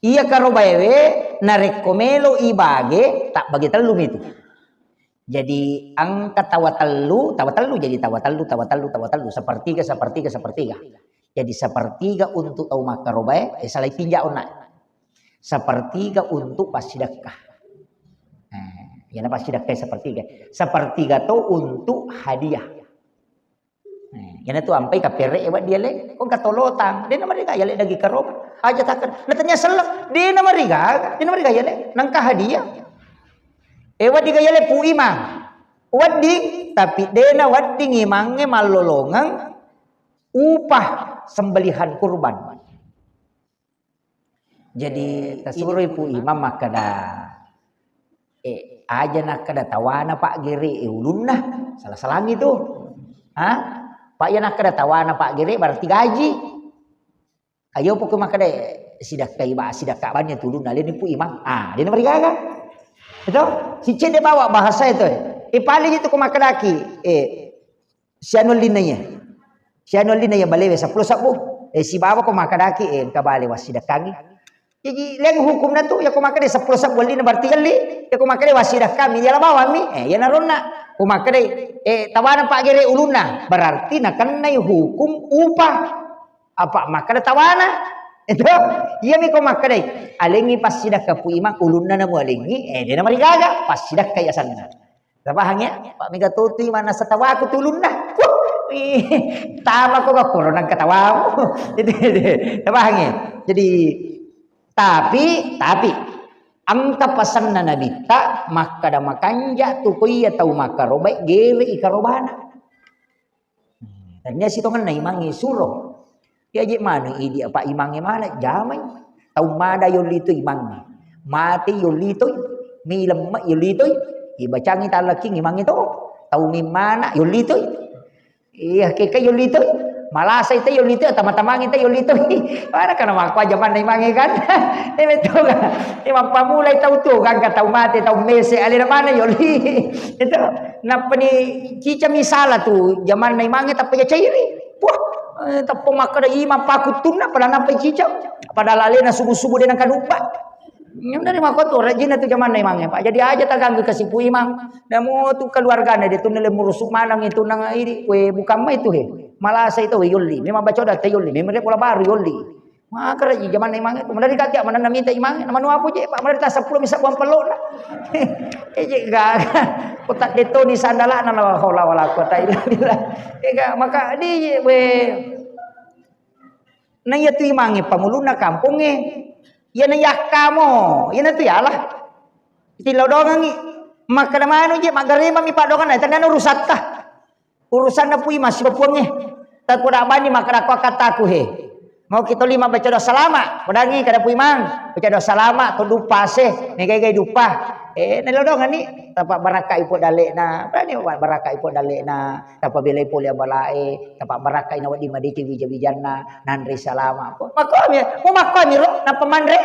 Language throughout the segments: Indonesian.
Iya karo baewe narekomelo ibage tak bagi telum itu. Jadi angka tawa telu jadi tawa telu sepertiga. Jadi sepertiga untuk tahu makarobae, salah tinjau nak. Sepertiga untuk pasidakah. Ya pas sedekah sepertiga. Sepertiga tu untuk hadiah. Yana tu ampai kapere ewat dia le, kong katolotang. Dia nama riga yale dagi karoba. Aja takkan. Natanya selak. Dia nama riga yale nangka hadiah. Ewat diga yale pu imang. Wadding tapi dena wadding imange malolongang upah sembelihan kurban. Jadi tasuru pu imam makada aja nak kada tawana pak gere ulunna salah gitu. Pak ya nak kada tawana pak gere berarti gaji. Ayo pokok makada sidak banyak tulunna le pu imam. Dia nomor gaga. Betul? Si cede bawa bahasa itu. Paling itu kumakadaki. Sianulinanya balewe 10 sabu. Si bawa kumakadaki kabale wasidakangi. Jadi leng hukum na tu ya kumakade 10 sabu lina berarti yali. Ya kumakade wasidah kami ya bawa mi. Ya naronna kumakade tawanan pak gere uluna berarti nakanai hukum upah. Apa makada tawana? Itu iya mi kumakade alengi pasidah ka pu imang ulunna na mo alengi dia na marigaga pasidah kaya sanna. Sabahangnya Pak Mega tuti mana setawa aku tulun dah. Tama ko ka koronang katawa. Sabahangnya. Jadi tapi angka pasan na nabita makada makanja tukoy atau makarobai gere ikarobana. Tanya si tongan na imangi suro. Ya je mana idi apa imangi mana jamai. Tau mada yolito imangi. Mati yolito mi lemak yolito. Ibacangi talaki ngimang itu tahu mimana yolito iya keke yolito malasa itu yolito tama-tamang itu yolito mana kana makwa zaman imangi kan itu kan imam pamulai tahu tuh kan tahu mati tahu mese alina mana yoli itu napa ni cica misala tuh zaman imangi tapi ya cairi wah tapi makada imam pakutuna pada napa cica pada lalena subuh-subuh dengan kadupa. Yang dari makot tuh rajin itu zaman imangnya Pak. Jadi aja tagang ke sipu imang. Namo tuh keluarganya dia tuh nilai murusuk manang itu nang ini we bukan mah itu he. Malah saya itu yoli. Memang baca dah yoli. Memang dia pola baru yoli. Maka rajin zaman imangnya. Kemudian dikati mana minta imangnya. Nama nu apa je Pak. Mana tak 10 bisa buang peluk lah. Je gak. Kotak deto ni sandalah nana haula wala quwata illa billah. Maka di we na ya tu imangnya pamuluna kampungnya. Ya na yakamo, ya na tu ya lah. Tilaw dongang ni, makadamano je magarema mi padongan na tanan urusat ta. Urusan na pui masih bapuangnya. Tak kuda bani makada kataku he. Mau kita 5 baca doa salama, padangi kada pui mang. Baca doa salama to dupa se, ni gay dupa. Nalaw dongan ni tapak baraka ipo dale na. Berani baraka ipo dale na. Tapak belai polia balae, tapak baraka ina wadi maditi wija-wijana nandri salama. Makomi, mo makomi ro na pamandre.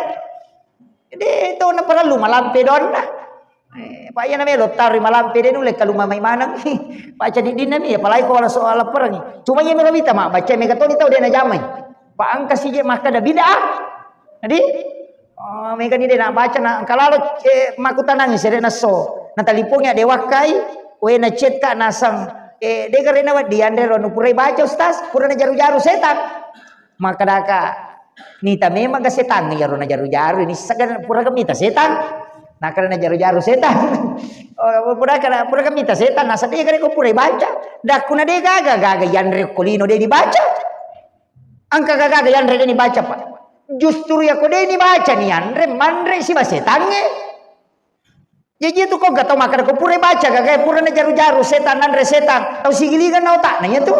Jadi itu na perlu malampe don na. Pak ya namelo tari malampe den ule kaluma may manang. Pak jadi dinami ya palai ko wala soal perang. Cuma ye merawita mak baca megatoni tau dia na jamai. Pak angka sije maka ada bid'ah. Jadi mereka ni dia nak baca nak kalau makutanang sire na so. Na talipongnya dewakai we na chat ka nasang de karena wadi andere no purai baca ustaz pura na jaru-jaru setan. Maka daka nita memang ka setan ya ro na jaru-jaru ini sagan pura kamita setan. Nah karena jaru-jaru setan. Pura kamita setan nasa de kare ko purai baca. Dak kuna de gaga yandre kolino de dibaca. Angka gaga yandre de dibaca Pak. Justru ya kode ini baca nih Andre mandre si basetange. Jadi itu kok gak tau makan ko pura baca gak pura na jaru-jaru setan andre setan. Tau sigiligan na otak nanya tuh.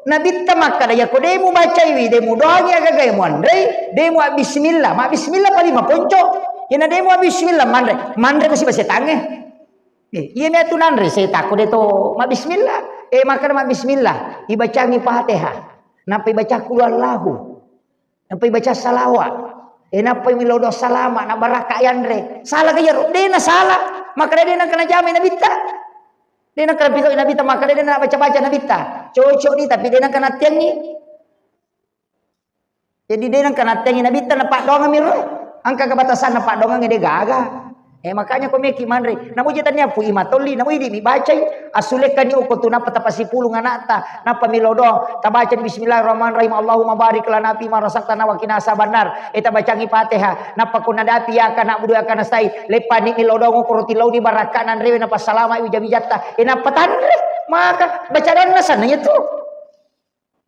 Nabi tamak ya kode mu baca iwi demu doang ya gak mu andre demu bismillah ma bismillah paling ma ponco. Ya na demu bismillah mandre ko si basetange. Iya na tu nandre setan kode to ma bismillah. Makan ma bismillah ibacangi Fatihah. Napa ibaca qul huwallahu. Nampai baca salawat. Nampai milodo salama na baraka yandre. Salah kaya dena salah. Maka dena kena jamin nabita. Dena kena pisau nabita maka dena baca-baca nabita. Cocok ni tapi dena kena tiangi. Jadi dena kena tiangi nabita na pak doang amiro. Angka kebatasan na pak dongang ide gaga. Makanya ko meki manre. Namu jetannya pu imatoli, namu idi mi bacai. Asulekan yu ko tuna patapasi pulung anata. Napa milodo, tabaca bismillahirrahmanirrahim. Allahumma barik lana fi ma razaqtana wa qina azabannar. Eta bacangi Fatihah. Napa kunadati ya kana budu kana stai. Lepani milodo ngoroti laudi barakanan rewe napa salama wijamijatta. Napa tanre. Maka bacaran nasananya tu.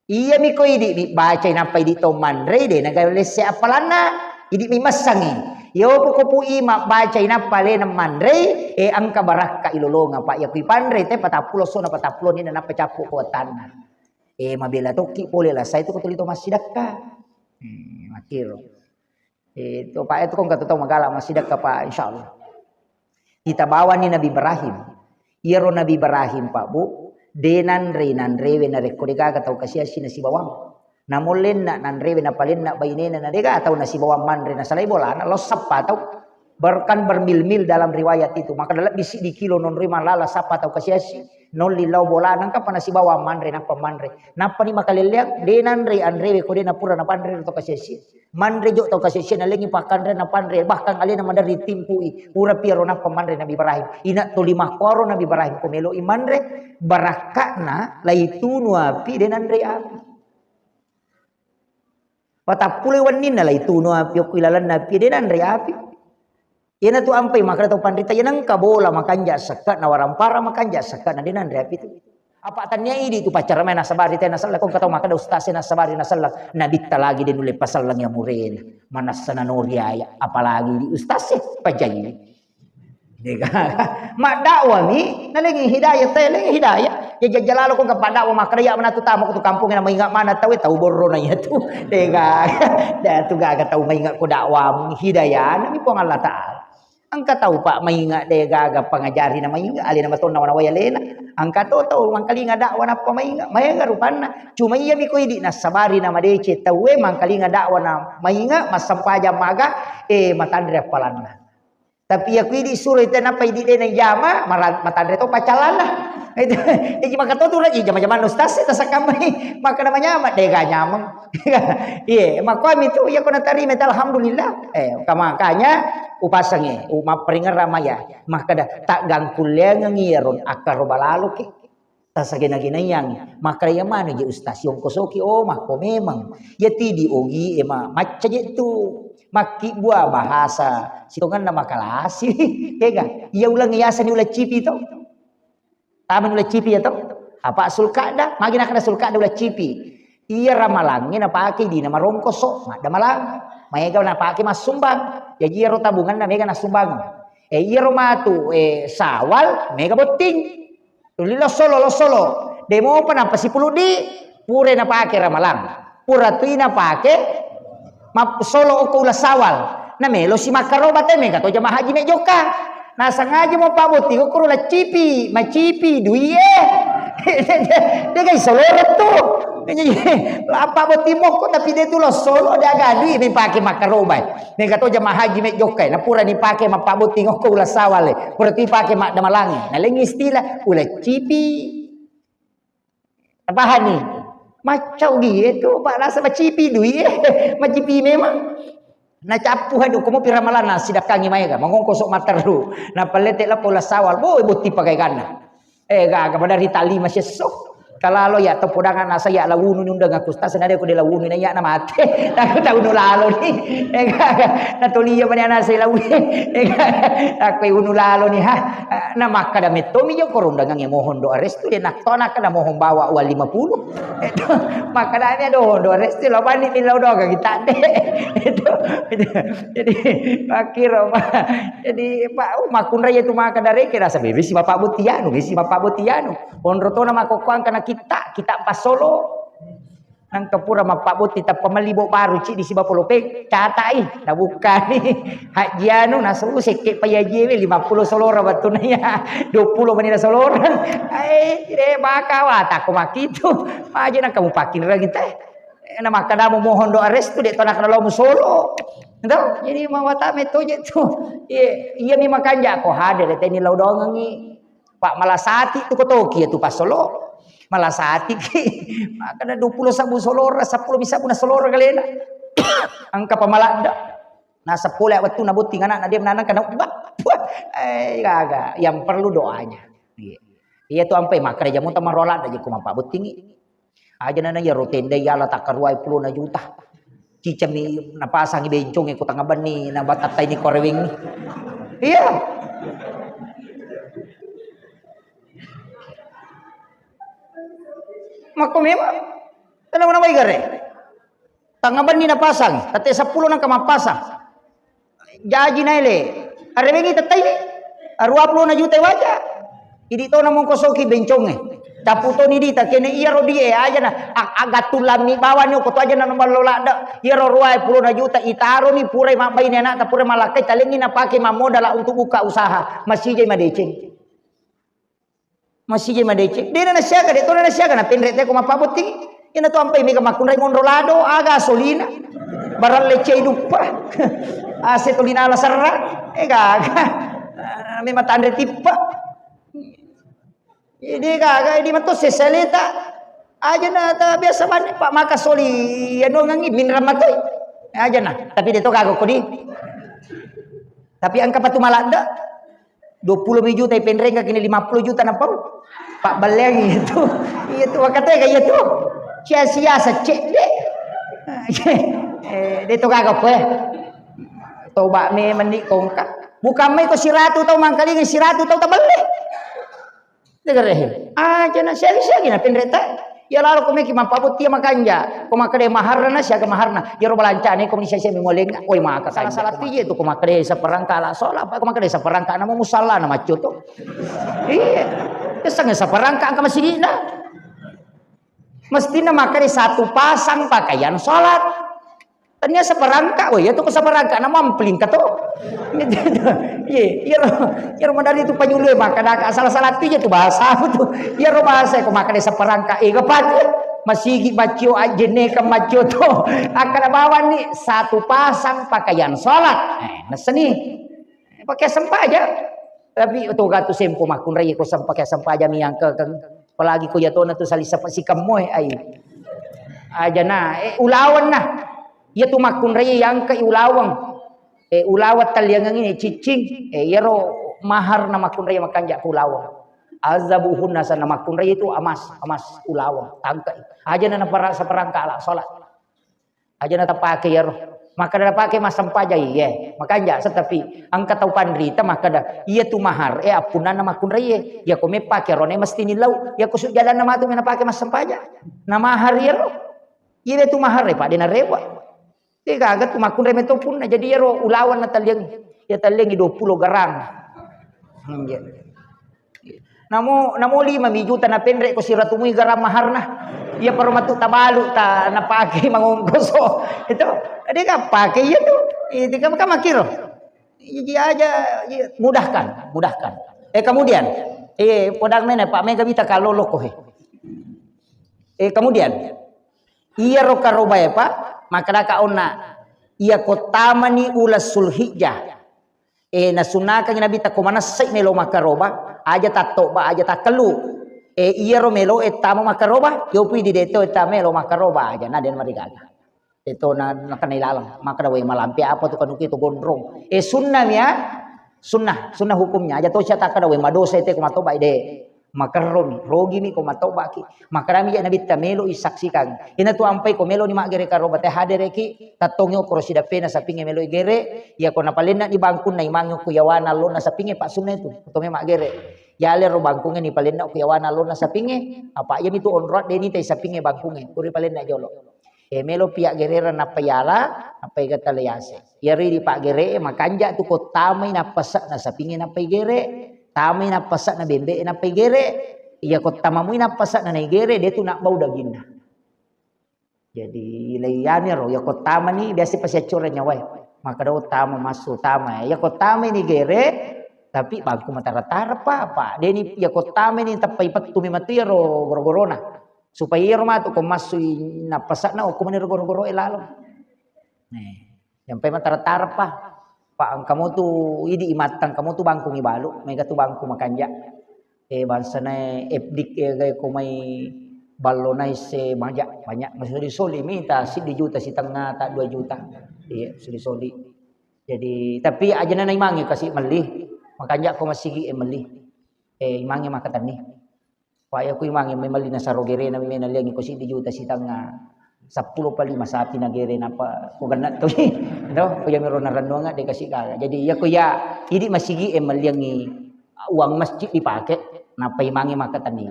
Iya mi ko idi mi bacai napa idi to manre de nagalese apalana. Idi mi masangi. Yo ko ima baca ina pale na manre angka baraka ilolonga pak ya kui panre te patapulo so na patapulo ni na pacapu ko tanah mabela toki pole lah saya itu ko tulito masidaka makiro itu pak itu kong katato magala masidaka pak insyaallah kita bawa ni Nabi Ibrahim iro Nabi Ibrahim pak bu denan rewe na rekodega katau kasiasi na si bawang namulen na nanrewe na palin na bainena na dega atau nasi bawang manre na salay bola na losap pa atau berkan bermil-mil dalam riwayat itu maka dalam bisi di kilo non rima lala sapa atau kasiasi non lilau bola nangka pa nasi bawang manre na pamanre napa ni makaliliak denan re anrewe ko na pura na panre to kasiasi manre jo to kasiasi na lengi pakanre na panre bahkan alin na mandari timpui pura piero na pamanre Nabi Ibrahim ina to lima koro Nabi Ibrahim ko melo imanre barakana laitunu api denan re api patapulay wanin na lay tuno api o kilalan na api din re api. Yan na to ampay makarato pandita yan ang kabola makanja sakat na warampara makanja sakat na din re api itu. Apa tanya ini tu pacar may nasa bari tayo nasala kung kataw makada ustase nasa bari nasala nabikta lagi din ulit pasal lang yung murin manas sa nanoriaya apalagi di ustase pajayi. Mak dakwah ni nalingi hidayah tayo lengi hidayah ya jalalo kung kapada wa makraya mana tu tamu tu kampung na maingat mana tahu tahu borro na itu dega da tu gaga tahu maingat ko dakwah hidayah nami po Allah taala angka tahu pak maingat dega gaga pangajari na maingat ali na maton na waya lena angka to tahu mangkalinga dakwah na pa maingat rupanna cuma iya mi ko idi na sabari na madece tahu mangkalinga dakwah na maingat masampaja maga matandre palanna. Tapi aku ini suruh itu napa ini dia nang jama matandre to pacalan lah. Itu maka tu lagi jama-jama ustaz itu sakamai maka namanya mak dega nyamang. Iya, maka kami itu ya kena tarima alhamdulillah. Makanya upasange umat peringan ramaya maka dah tak gangkul yang ngiron akar balalu ke. Tasagina-gina yang maka ya mana je ustaz yang kosoki mako memang ya tidi ogi maca je tu maki buah bahasa sitongan nama kalasi ya iya ulang yasan ulah cipi to taman ulah cipi ya to apa sulkada magina kana sulkada ulah cipi iya ramalangin apa ake di nama rongkoso ada malang maega na pake mas sumbang ya jiro tabungan na mega na sumbang iya romatu sawal mega boting lo solo demo pa na pasipulu di pure na pake ramalang pura tu na pake solo ko ulah sawal na melo si makaroba te mega to jamaah haji me joka nasa ngaji mo pabuti ko la cipi macipi duie de guys solo tu apa buti mo ko tapi de tu lo solo de agadi me pake makaroba mega to jamaah haji me joka na pura ni pake mapabuti ko ulah sawal pura ti pake mak damalangi na lengi istilah ulah cipi tabahan ni macau gitu pak rasa macipi duit macipi memang na capu hadu komo piramalan na sidakangi maya mangongko sok materru na palete la pola sawal boy buti pakai gana gaga pada ritali masih sok kalalo ya to podangan nasa ya lawunu nundang aku sta senade ko de lawunu na ya na mate aku tahu no lalo ni gaga na toliya man ana sa lawunu aku unu lalo ni ha na makada meto mi yo korundangan yang mohon do arresto de naktona kana mohon bawa uang 50 makada ni do arresto lo bani pilau do kita de itu jadi pakiro jadi pak makun raya tu makada reke rasa bisi bapak butianu onrotona makokuan kana kita pas solo nang kapura mapabuti ta pamalibo baru ci di sibapolo pe catai na bukan hajianu na sulu seke payaje 50 solora batunaya 20 manila solora de bakawa ta ko makitu aja nang kamu pakin ra kita na makada mo mohon do arresto de tonak na mo solo ndo jadi mawata meto je tu iya mi makanja ko hade de teni laudong ngi pak malasati tu ko toki tu pas solo malasati ki maka ada 20 sabu solora 10 bisa puna solora kalena angka pamalada sepuluh waktu nabuting anak dia menanan kena gaga. Yang perlu doanya. Iya tu ampai makare jamu ta marolat aja ku mampa buting. Aja nana ya roten dai ala takarwai 10 na juta. Cicam ni napasang ibencong ko tangaban ni na batatay ni korewing. Iya. Mako memang tanong na may gare. Tangaban ni napasang, tate 10 nang kamapasang. Jaji na ile. Arewengi tatay ni. 20 na juta waja. Idi to na mong kosoki bencong Taputo ni dita kene iya ro die aja na agatulam ni bawa nyo ko to aja na malola da iya ro ruai 10 na juta itaro ni purai mabai ni anak ta purai malakai talengi na pake mamodal untuk buka usaha masih je madece. Masih je madece. Dia na siaga de to na siaga na penrete ko mapabuti. Ina to ampai mi kamakun Raymond Rolado aga gasolina. Baral lece dupa. Asetolina la sarra. Gaga. Mi matandre tipa. Ini kagak ini mah seseleta aja na ta biasa man Pak Makasoli ano ngangi minram matoy aja na tapi dito kagak ko di tapi angka patu malanda 20 juta penreng kini 50 juta na pau Pak Baleng itu wakate kayak itu sia-sia secek deh dito kagak ko toba me mandi kongka bukan me ko siratu tau mangkali siratu tau tabale Degarehe. Aja na siya gina pendeta. Ya lalu kami mampabot tiya makanja. Kumakade mahar na siya maharna. Ya ro balancane kung siya mimoleng. Oy maka salah tiya itu kumakade sa perangka la sola pa kumakade sa perangka na musalla na macho to. Iya. Kesang sa perangka ang kamasigi na. Mesti na makade satu pasang pakaian salat. Tanya sa perangka, oh ya tuh sa perangka na mampling ka to. Iya, iya dari itu penyuluh maka salah tiga tuh bahasa tuh. Iya ro bahasa ko maka sa perangka kapan masigi macio ajene ka macio to. Akan bawa nih satu pasang pakaian salat. Nah seni. Pakai sempaja. Tapi itu gatu sempo makun ray ko pakai sempaja mi yang ke apalagi ko ya to na to salisa si kamoy ay. Aja na ulawan na. Ya tu makun raya yang ke ulawang ulawat taliang ini cicing yero mahar na makun raya makanja ulawang azabuhun nasa na makun raya itu amas ulawang tangka aja na para sa perangka ala salat aja na tapake yero maka na pakai mas sampaja iya makanja tetapi ang katau pandrita maka da iya tu mahar apunan na makun raya ya ko me pake rone mesti nilaw ya ko jalan na matu na pake mas sampaja na mahar yero iya tu mahar pak dina rewa agak kumakun remeto pun jadi ya ro ulawan na talyang ya talyang 20 garang. Namo 5 juta na penre ko sira tumuy garam mahar na. Ya pero matu tabalu ta napake mangungkoso. Ito ade ka pake ya tu. Itu ka makiro. Jadi aja mudahkan. Kemudian podang mena Pak Mega bita kalolo ko kemudian iya ro karoba ya Pak maka kauna ia kotama ni ulas sulhijjah nasunaka nabi ta kumana sai melo makaroba aja tato ba aja takelu iya ro melo etamo makaroba yo pi di deto etamelo makaroba aja na den marigaga ito na nakanilalang maka daw malampi apa to kanuki to gondrong sunnah hukumnya aja to siya takadaw madosa ite kumatoba ide makaromi rogi mi ko matobaki makarami ya nabi tamelo isaksikan ina tu ampai ko melo ni magere karoba te hadereki tatongyo ko sida pena sa pinge melo igere ya ko napalena ni bangkun na imangyo ko yawana lo na sa pinge pak sunne tu to me magere ya le ro bangkun ni palena ko yawana lo na sa pinge apa ya mi tu onrot deni te sa pinge bangkun ko ri palena jolo melo pia gerera na payala apa igataleyase ya ri di pak gere makanja tu ko tamay na pasak na sa pinge na paigere tamay na pasak na bembe na pegere iya ko tamamoy na pasak na naigere detu nak bau dagina jadi layani ro ya ko tama ni biasa pa siya tsura nya way maka daw tama masu tama ya ko tama ni gere tapi bangku matara-tara pa deni ya ko tama ni tapay pat tumimatiro gorogorona supaya irma to ko masu na pasak na o kumani gorogoro ilalo yang pay matara-tara pa Pak kamu tuh idi imatang kamu tuh bangku ngibalu mega tuh bangku makanja bangsa na epdik gay ko may balonay se banyak masih soli minta si di juta si tengah tak 2 juta iya soli Jadi tapi aja na imangi kasih melih. Makanya aku masih melih. Imangi makatan ni. Paya ko imangi may mali na sa rogere na may naliang ko si di juta si tanga 10 pa 5 sapi na gere na pa ko ganat to no kuya meron na rando nga di kasi kaya jadi ya kuya hindi masigi maliang uang masjid dipakai na paimangi makatan ni.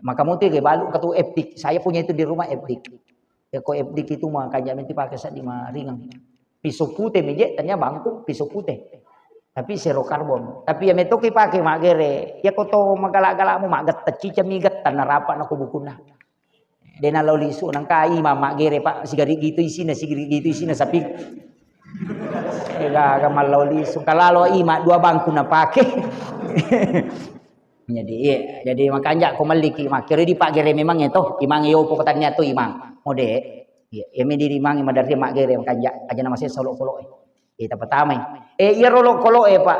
Makamuti kay balo katu eptik saya punya itu di rumah eptik ya ko eptik itu makanya menti pakai sa di maringang piso putih meje tanya bangku piso putih tapi zero karbon tapi ya meto pakai magere ya ko to magala-gala mo magat tachicha migat tanarapa na kubukuna de na loliso nang kai mama gere pak sigari gitu isina sapi ega gamal loliso kalalo ima dua bangku na pakai jadi makanya ko maliki makere di pak gere memang itu imang yo pokotanya to imang mode ya me diri imang madari mak gere makanya aja nama saya solo-solo Ita pertama. Iya rolok kolo pak.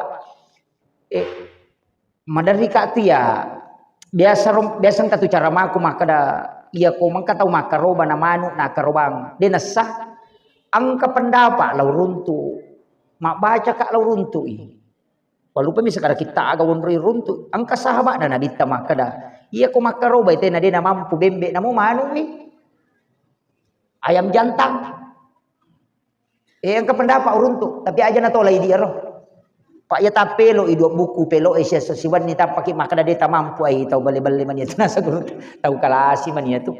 Madari kati ya biasa katu cara maku makada iya ko mangka tau makaroba na manu na karobang. Denasah angka pendapat lau runtu. Mak baca kak lau runtu i. Walau misa kada kita agawon ri runtu. Angka sahabat na nabita makada. Iya ko makaroba ite na dena mampu bembe na mo manu ni. Ayam jantan. Ang pendapat uruntu tapi aja na tolay di aro pak ya tapelo ido buku pelo siya sa siwan ni tapaki makada deta mampu ay tahu bali-bali man itu nasa guru tahu kalasi man itu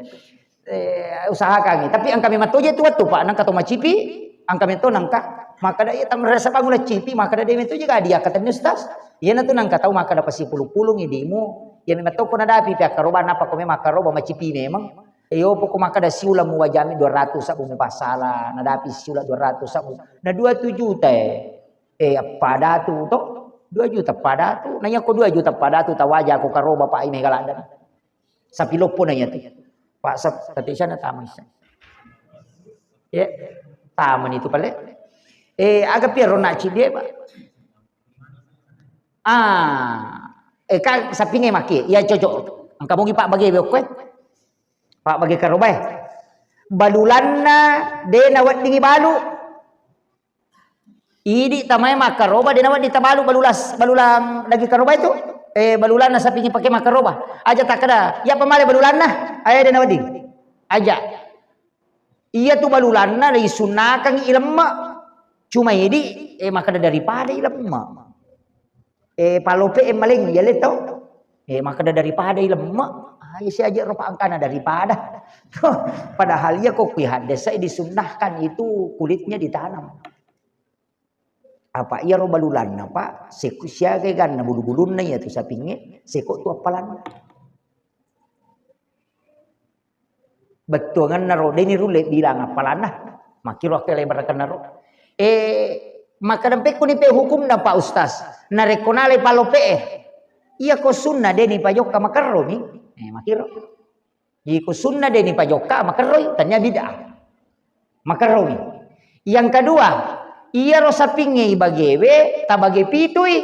usahakan tapi ang kami matoje tu pak nang kato macipi ang kami to nangka makada ya tang rasa pangula cipi makada de itu juga dia kata ustaz ya na to nang katau makada pasi pulung-pulung idimo ya memang to ko nadapi pia karoba napa ko memang karoba macipi memang Eyo poko makada siula mu wajami 200 sabu mu pasala nadapi siula 200 sabu na 27 juta pada tu to 2 juta pada tu nanya ko 2 juta pada tu tawaja ko karoba pa ime galadan sapilopo nanya tu pak sap tati sana taman ya taman itu pale aga piero na chide pak kan sapinge maki ya cocok ang kamongi pak bagi bekwe Pak bagi karobay. Balulanna de nawat dingi balu. Idi tamay makaroba de nawat di tabalu balulang lagi karobay tu. Balulanna sapi ni pakai makaroba. Aja takada. Ya pamale balulanna. Aya de nawat ding. Aja. Iya tu balulanna dari sunakang ilma. Cuma idi makada daripada ilma. Palope maling ya leto. Makada daripada ilma. Si aja rupa angkana daripada padahal ya kok pihak desa disunnahkan itu kulitnya ditanam apa iya robalulan apa seku siaga kan na bulu-bulun na ya tu sapinge sekok tu apalan betul kan naro deni rule bilang apalan nah makiro kelebar kan naro maka dampe ko ni pe hukum na Pak Ustaz na rekonale palope iya ko sunna deni pajok makarro ni makiro jika sunnah deni pajoka makaroi tanya bid'ah makaroi yang kedua iya rosa pingi bagewe tabage pitui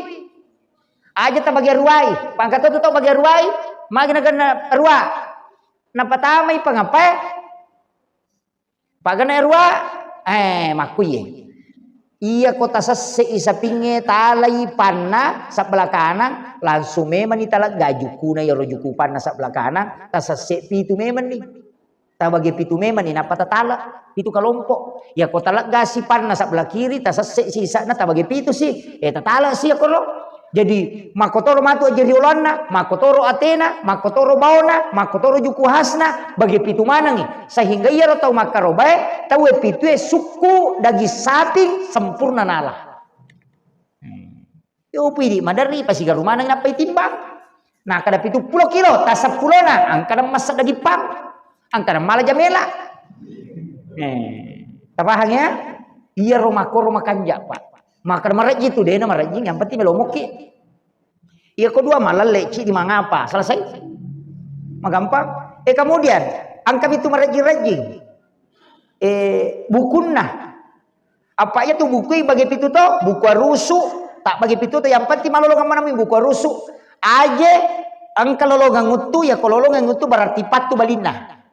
aja tabage ruai pangkat tu bage ruai magna kana ruwa napatamay pangape pagana ruwa makuye iya kota sase isa pinge talay panna sa belakang langsung memang italag gajuku na yoro juku panna sa belakang ta sase pitu memang ni ta bagi pitu memang ni napatatala pitu kalompo ya kota lag gasi panna sa belah kiri ta sase sisa na ta bagi pitu si tatala si ako lo jadi makotoro matu ajeri ulanna makotoro atena makotoro baona makotoro juku hasna bagi pitu manangi sehingga ia tau makarobae tau pitu suku dagi sapi sempurna nala yo pidi madari pasiga rumanang napai timbang nah kada pitu 10 kilo ta 10 na angkada masak dagi pang angkada mala jamela tapahangnya iya rumah kanja pak maka maraji itu deh maraji yang penting melomoki iya kedua malah leci di mangapa selesai magampang kemudian angka itu maraji bukunna apa ya tuh buku bagi pitu to buku rusu tak bagi pitu to yang penting malolongan mana buku rusu aja angka lolongan ngutu ya kalau lolongan ngutu berarti patu balina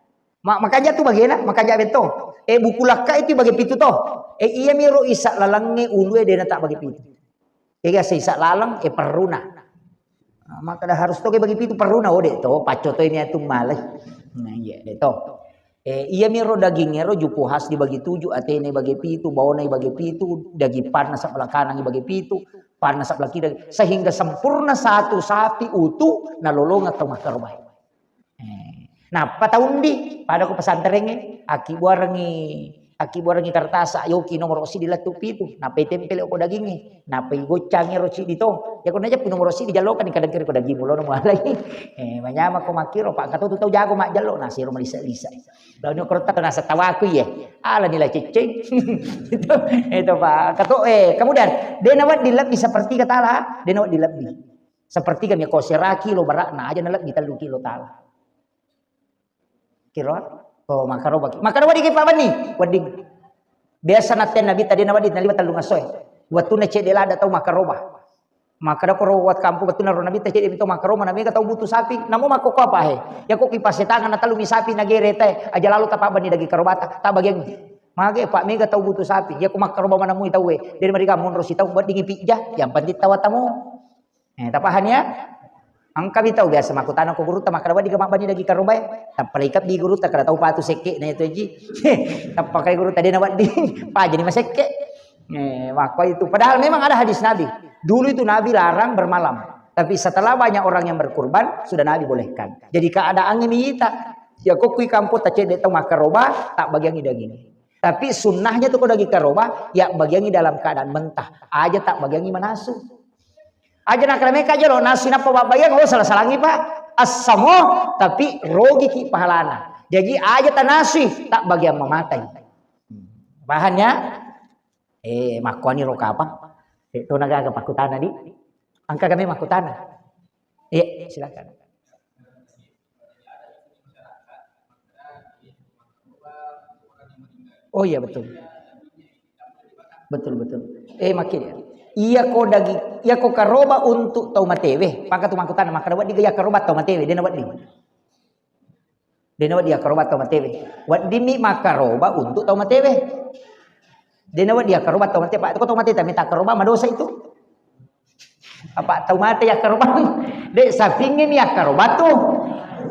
makanya tuh bagaimana makanya beto buku laka itu bagi pitu to Iya miro isak lalange ulu dia tak bagi pitu. Iya isak lalang peruna. Maka dah harus toke bagi pitu peruna ode to paco to ini atu malih. Nah iya de to. Iya miro dagingnya ro jupu khas dibagi 7, atene bagi pitu, bawana bagi pitu, daging panas sebelah kanan bagi pitu, panas sebelah kiri sehingga sempurna satu sapi utuh nalolong atau makarobah. Nah, pataundi pada ko pesantrennya aki buarangi kartasa yoki nomor osi dilatu pitu na petempel ko dagingnya na pe gocangnya roci dito ya ko naja nomor osi dijalokan kadang kiri ko daging mulo no malai manyama ko makiro pak kato tu jago mak jalo na siro malisa-lisa lalu ko ta na sa tawaku ya ala nilai ceceng itu pak kato kemudian denawat dilebih seperti katala denawat dilebih seperti kan ya ko seraki lo barak na aja nalak di 3 kilo tala kira oh makaroba di kipa bani wading biasa naten nabi tadi nabi nalibat talungasoy watu na cedela ada tau makaroba makara ko wat kampu betul na nabi tadi itu makaroba nabi ka tau butuh sapi namo makoko apa he ya ko kipas tangan na talumi sapi nagere teh aja lalu tapa bani dagi karobata ta bagian mage pak mega tau butuh sapi ya ko makaroba mana mu tahu dari mereka mun rosi tau buat dingi pija yang pantit tawatamu tapahannya angka tahu biasa makutana ko guru ta makarawa di gamak bani dagi karobay tapalaikat di guru ta kada tahu patu seke na itu ji tapakai guru tadi nawat di pa jadi maseke maka itu padahal memang ada hadis nabi dulu itu nabi larang bermalam tapi setelah banyak orang yang berkurban sudah nabi bolehkan jadi keadaannya minta ya kok kui kamput ta cede tau makaroba tak bagian daging tapi sunnahnya tuh ko dagi karoba ya bagian dalam keadaan mentah aja tak bagian manasu aja nak mereka aja lo nasi napa babayang oh salah-salangi pak asamo tapi rogi ki pahalana jadi aja tanasi tak bagian mematai bahannya makuani roka apa itu naga pakutana di angka kami makutana iya silakan oh iya betul makin ya iya ko dagi iya ko karoba untuk tau matewe pangkat tu mangkutan maka dawat diga karoba tau matewe dia nawat dia karoba tau matewe wat dini makaroba untuk tau matewe dia nawat dia karoba tau matewe pak ko tau matewe minta karoba madosa itu apa tau mate ya karoba dek sapingin ya karoba tuh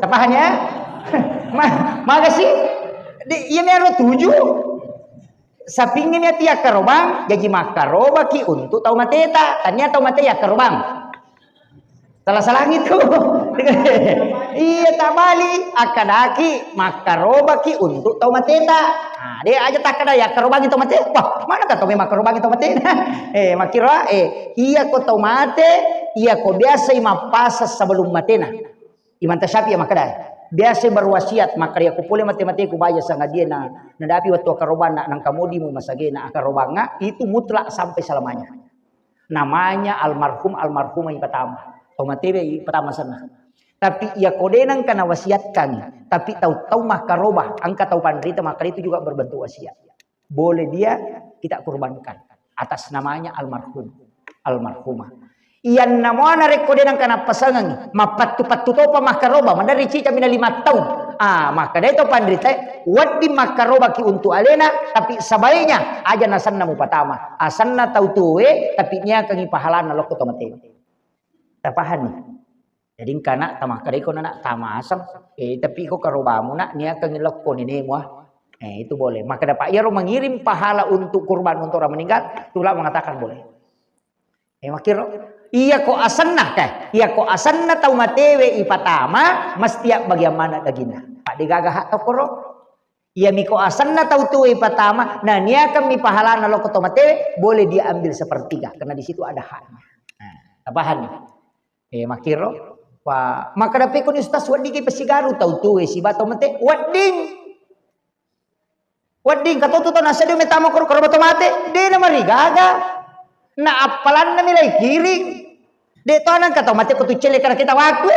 tapahannya makasih iya mero 7 sapingin ya tiak karobang jadi makaroba ki untuk tau mateta tanya tau mate ya karobang salah itu iya tak balik akadaki makaroba ki untuk tau mateta nah dia aja tak kada ya karobang itu mate wah mana kata memang makaroba itu mateta makira iya ko tau mate iya ko biasa ima pasas sebelum matena iman tasyafi ya makada biasa berwasiat maka dia kupule mati-mati ku baya sanga dia na nadapi waktu karoban nang kamudi mu masage na karobanga itu mutlak sampai selamanya namanya almarhumah yang pertama tomatewe pertama sana tapi ia kodenang kana wasiatkan tapi tahu makaroba angka tahu pandrita maka itu juga berbentuk wasiat boleh dia kita kurbankan atas namanya almarhumah iyan namana rekodenang kana pasangan mapatu-patu topa makaroba mandari cica mina 5 tahun maka deto pandrita wadi makaroba ki untuk alena tapi sabaiknya aja nasanna mu patama asanna tau tuwe tapi nya kangi pahalana lokko tomate tapahan jadi kana tamakare ko na tamasang tapi ko karobamu na nya kangi lokko ni nemwa itu boleh maka dapat ia mengirim pahala untuk kurban untuk orang meninggal itulah mengatakan boleh makiro iya ko asanna tau matewe ipatama mestiak bagaimana dagina pak digagah atau koro iya miko asanna tau tuwe ipatama nah nia kami pahalana lo ko matewe boleh dia ambil sepertiga karena di situ ada haknya tabahan makiro wa maka dapat kun ustaz wadi ki pasigaru tau tuwe si bato mate wading katoto to nasa de metamo koro bato mate de na marigaga na apalan na milay kiring de tonan kata mati ko tucele karena kita waktu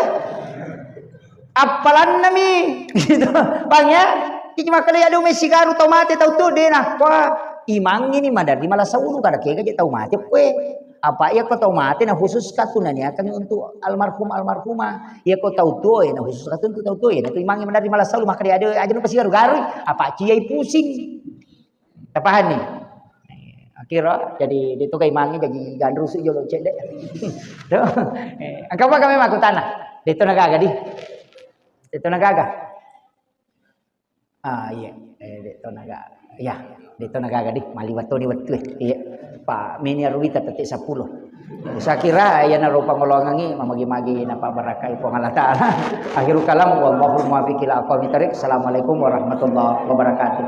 apalan na mi gitu bangnya cuma kada ado me sigaru tau mate tau tu de na kwa imang ini madar di malah saulu kada kega je tau mate kue apa ya ko tau mate na khusus katunan ya kan untuk almarhumah ya ko tau tu na khusus katun tu tau tu ya itu imang madar di malah saulu maka dia ada aja no pasigaru garu apa ciai pusing tapahan nih Kira jadi dito kay mangi jadi gandrus yo lo cek dek. Do. Angka apa kami maku tanah. Dito nagaga di. Dito nagaga. Iya. Dito naga. Ya, dito nagaga di. Maliwat to ni watu. Iya. Pak Mini Arwita tetik 10. Saya kira ya na rupa ngolongangi mamagi-magi na pabarakai po Allah Ta'ala. Akhirul kalam wallahu muwaffiq ila aqwamit thariq. Assalamualaikum warahmatullahi wabarakatuh.